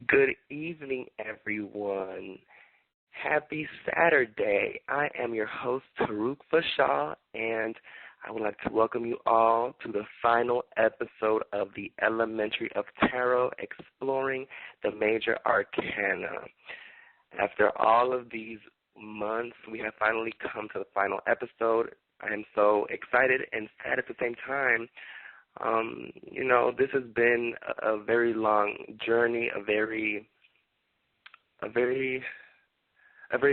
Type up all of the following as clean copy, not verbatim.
Good evening, everyone. Happy Saturday. I am your host, Taruk Fashaw, and I would like to welcome you all to the final episode of the Elementary of Tarot, exploring the major arcana. After all of these months, we have finally come to the final episode. I am so excited and sad at the same time. This has been a very long journey, a very, a very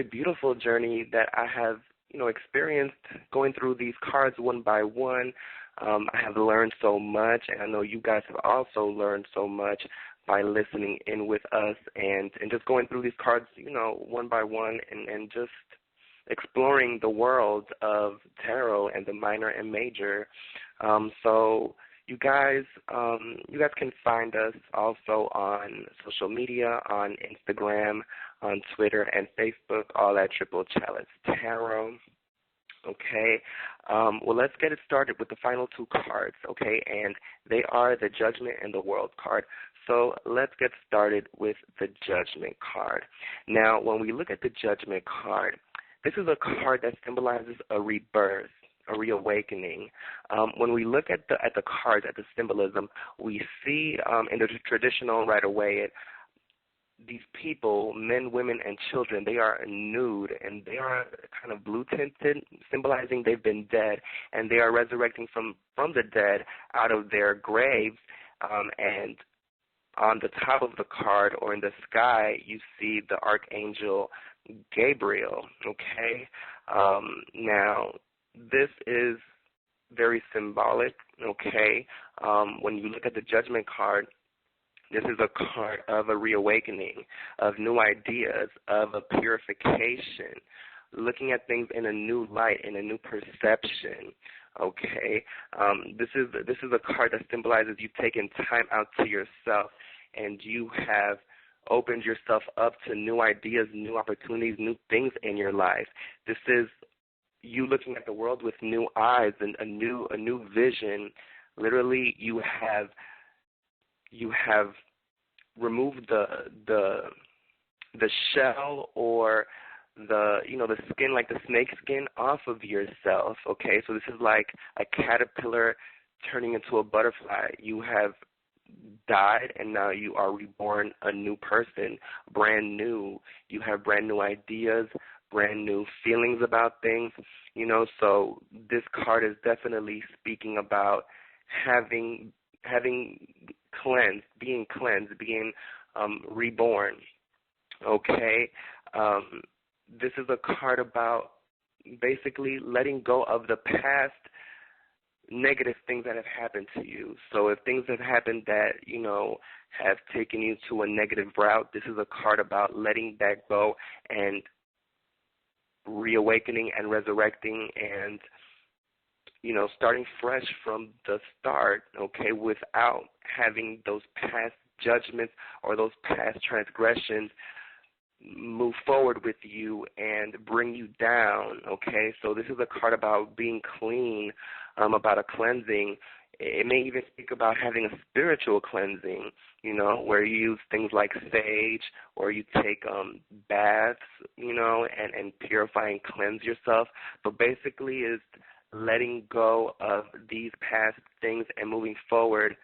beautiful journey that I have, experienced going through these cards one by one. I have learned so much, and I know you guys have also learned so much by listening in with us and just going through these cards, one by one and just exploring the world of tarot and the minor and major. So you guys can find us also on social media, on Instagram, on Twitter, and Facebook, all at Triple Chalice Tarot. Okay, well, let's get it started with the final two cards, okay, and they are the Judgment and the World card. So let's get started with the Judgment card. Now, when we look at the Judgment card, this is a card that symbolizes a rebirth, a reawakening. When we look at the cards, at the symbolism, we see in the traditional right away these people, men, women, and children, they are nude and they are kind of blue tinted, symbolizing they've been dead, and they are resurrecting from the dead out of their graves. And on the top of the card or in the sky, you see the Archangel Gabriel. Okay, now this is very symbolic, okay? When you look at the Judgment card, this is a card of a reawakening, of new ideas, of a purification, looking at things in a new light, in a new perception, okay? This is a card that symbolizes you taking time out to yourself, and you have opened yourself up to new ideas, new opportunities, new things in your life. This is you looking at the world with new eyes and a new vision. Literally, you have removed the shell or the skin, like the snake skin, off of yourself. Okay, so this is like a caterpillar turning into a butterfly. You have died and now you are reborn, a new person, brand new. You have brand new ideas, brand new feelings about things, so this card is definitely speaking about having cleansed, being reborn, okay? This is a card about basically letting go of the past negative things that have happened to you. So if things have happened that, have taken you to a negative route, this is a card about letting that go and reawakening and resurrecting and, starting fresh from the start, okay, without having those past judgments or those past transgressions move forward with you and bring you down, okay? So this is a card about being clean, about a cleansing. It may even speak about having a spiritual cleansing, where you use things like sage or you take baths, and purify and cleanse yourself. But basically is letting go of these past things and moving forward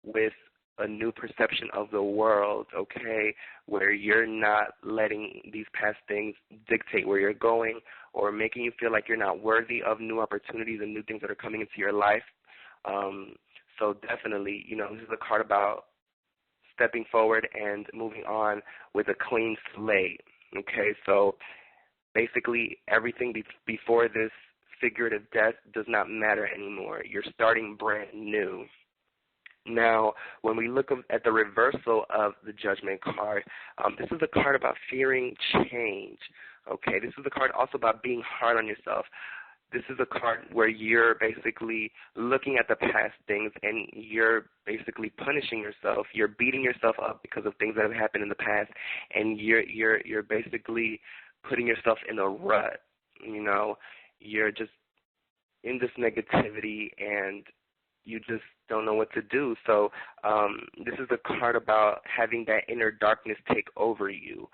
with a new perception of the world, okay, where you're not letting these past things dictate where you're going or making you feel like you're not worthy of new opportunities and new things that are coming into your life. So definitely, this is a card about stepping forward and moving on with a clean slate, okay? So basically everything before this figurative death does not matter anymore. You're starting brand new. Now, when we look at the reversal of the Judgment card, this is a card about fearing change, okay? This is a card also about being hard on yourself. This is a card where you're basically looking at the past things and you're basically punishing yourself. You're beating yourself up because of things that have happened in the past, and you're basically putting yourself in a rut. You're just in this negativity, and you just don't know what to do. So this is a card about having that inner darkness take over you,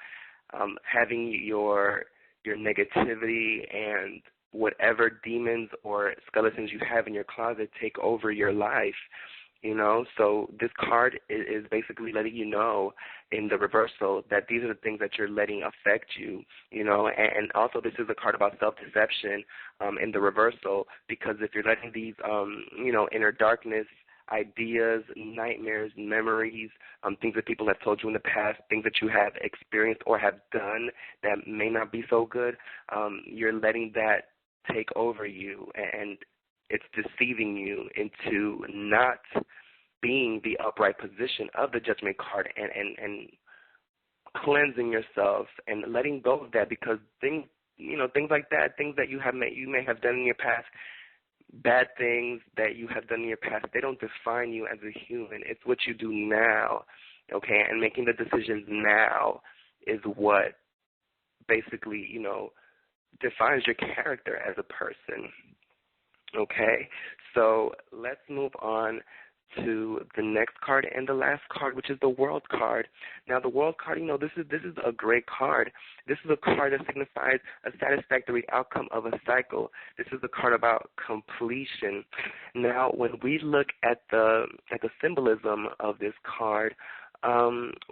having your negativity and whatever demons or skeletons you have in your closet take over your life. So this card is basically letting you know in the reversal that these are the things that you're letting affect you, and also this is a card about self-deception in the reversal, because if you're letting these, inner darkness, ideas, nightmares, memories, things that people have told you in the past, things that you have experienced or have done that may not be so good, you're letting that take over you, and it's deceiving you into not being the upright position of the Judgment card, and cleansing yourself and letting go of that, because things like that, things that you may have done in your past, bad things that you have done in your past, they don't define you as a human. It's what you do now, okay? And making the decisions now is what basically, defines your character as a person. Okay, so let's move on to the next card and the last card, which is the World card. Now, the World card, this is a great card. This is a card that signifies a satisfactory outcome of a cycle. This is a card about completion. Now, when we look at the symbolism of this card,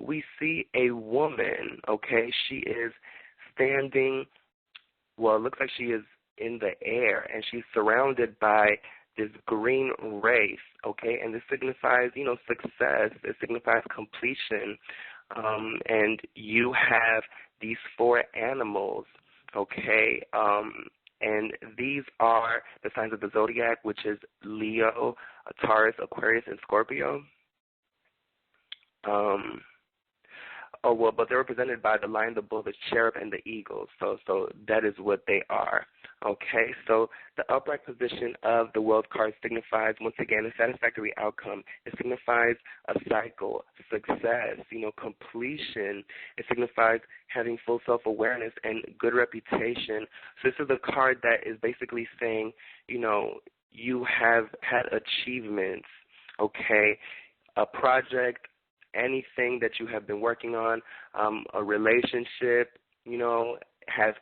we see a woman. Okay, she is standing. Well, it looks like she is in the air, and she's surrounded by this green wraith, okay, and this signifies, success. It signifies completion, and you have these 4 animals, okay, and these are the signs of the zodiac, which is Leo, Taurus, Aquarius, and Scorpio. But they're represented by the lion, the bull, the cherub, and the eagle. So that is what they are. Okay, so the upright position of the World card signifies, once again, a satisfactory outcome. It signifies a cycle, success, completion. It signifies having full self-awareness and good reputation. So this is a card that is basically saying, you have had achievements, okay, a project, anything that you have been working on, a relationship, has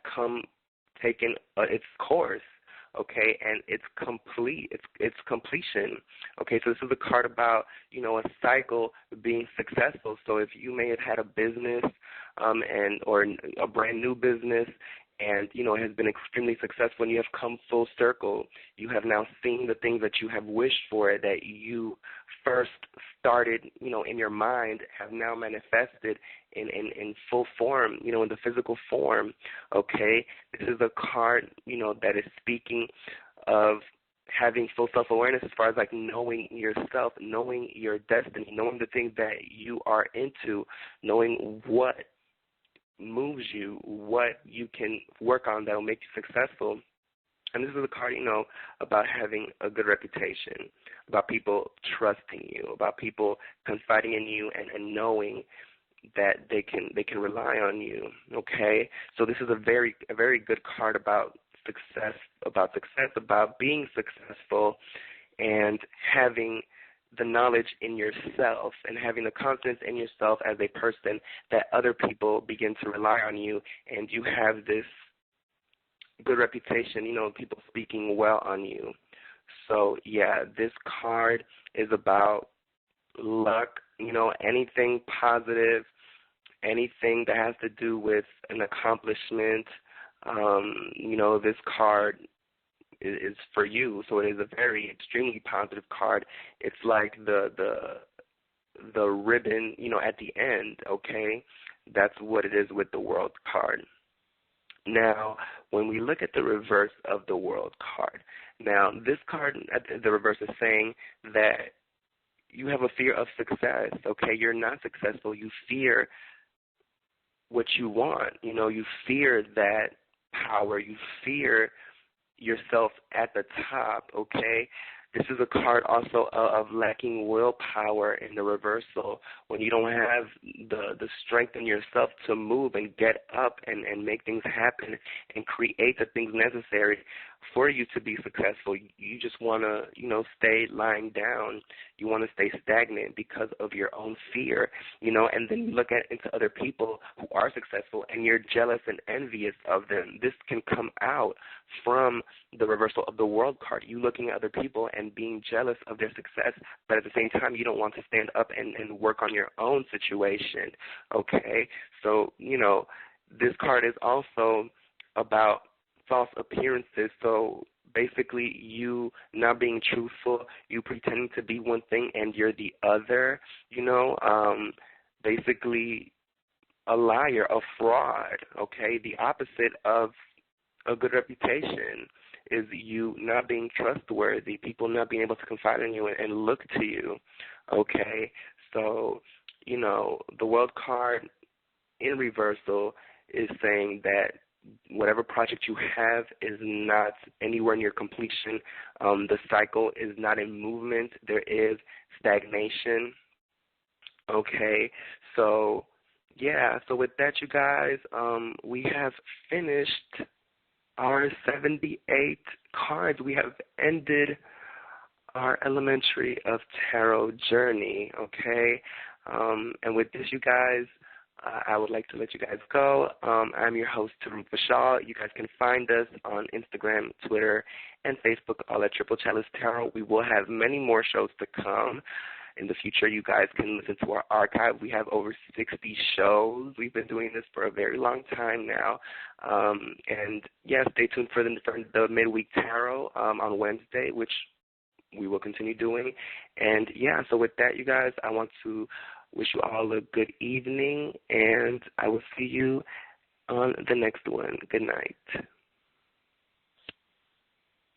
taken its course, okay, and it's complete. It's completion, okay. So this is a card about, a cycle being successful. So if you may have had a business, or a brand new business, and, it has been extremely successful, and you have come full circle. You have now seen the things that you have wished for, that you first started, in your mind, have now manifested in full form, in the physical form, okay? This is a card, that is speaking of having full self-awareness as far as, like, knowing yourself, knowing your destiny, knowing the things that you are into, knowing what moves you, what you can work on that will make you successful. And this is a card, about having a good reputation, about people trusting you, about people confiding in you and knowing that they can rely on you. Okay? So this is a very good card about success, about being successful, and having the knowledge in yourself and having the confidence in yourself as a person that other people begin to rely on you, and you have this good reputation, people speaking well on you. So, yeah, this card is about luck, anything positive, anything that has to do with an accomplishment. This card is for you, so it is a very extremely positive card. It's like the ribbon, at the end, okay? That's what it is with the World card. Now, when we look at the reverse of the World card, now this card at the reverse is saying that you have a fear of success, okay? You're not successful. You fear what you want. You fear that power. You fear yourself at the top, okay? This is a card also of lacking willpower in the reversal, when you don't have the strength in yourself to move and get up and make things happen and create the things necessary for you to be successful. You just want to, stay lying down. You want to stay stagnant because of your own fear, and then you look into other people who are successful and you're jealous and envious of them. This can come out from the reversal of the World card. You looking at other people and being jealous of their success, but at the same time you don't want to stand up and work on your own situation, okay? So, this card is also about false appearances. So basically you not being truthful, you pretending to be one thing and you're the other, basically a liar, a fraud, okay? The opposite of a good reputation is you not being trustworthy, people not being able to confide in you and look to you, okay? So, the World card in reversal is saying that whatever project you have is not anywhere near completion. The cycle is not in movement. There is stagnation. Okay, so yeah, so with that, you guys, we have finished our 78 cards. We have ended our Elementary of Tarot journey, okay? And with this, you guys, I would like to let you guys go. I'm your host, Tarun Fashal. You guys can find us on Instagram, Twitter, and Facebook, all at Triple Chalice Tarot. We will have many more shows to come. In the future, you guys can listen to our archive. We have over 60 shows. We've been doing this for a very long time now. And, yeah, stay tuned for the Midweek Tarot on Wednesday, which we will continue doing. And, yeah, so with that, you guys, I want to wish you all a good evening, and I will see you on the next one. Good night.